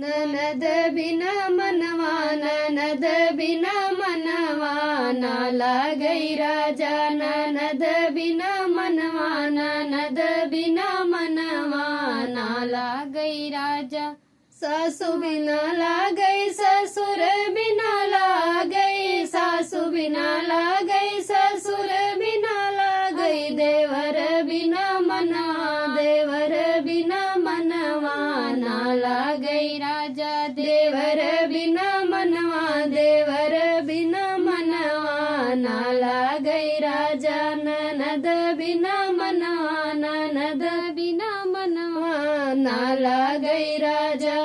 ननद बिना मनवा ननद बिना मनवा ना लागई राजा ननद बिना मनवा ननद बिना मनवा ना लागई राजा सासु बिना लागई ससुर बिना लागई सासु बिना लागई ससुर बिना लागई देवर बिना मनवा देवर बिना मनवा ना लागई राजा देवर बिना मनवा देवर बिना मनवा ना लागई राजा ननद बिना मनवा ननद बिना मनवा ना लागई राजा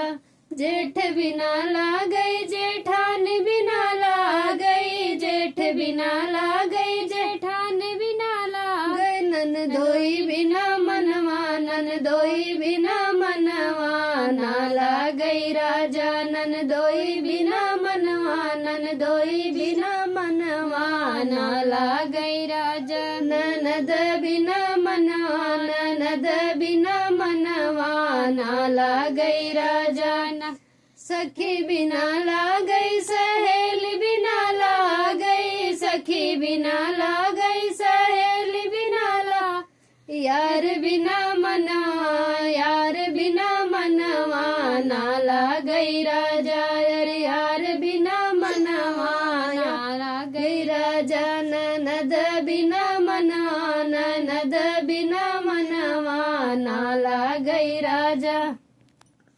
जेठ बिना लागई जेठान बिना लागई जेठ बिना लागई जेठान बिना लागई ननदोई बिना मनवा ननदोई बिना मनवा ना लागई राजा ननदोई बिना मनवा ननदोई बिना मनवा ना लागई राजा ननद बिना मनवा ननद बिना मनवा ना लागई राजा सखी बिना लागई सहेली बिना लागई सखी बिना लागई सहेली बिना ला यार बिना मनवा यार बिना मनवा ना लागई राजा यार बिना मनवा ना लागई राजा ननद बिना मनवा ननद बिना मनवा ना लागई राजा।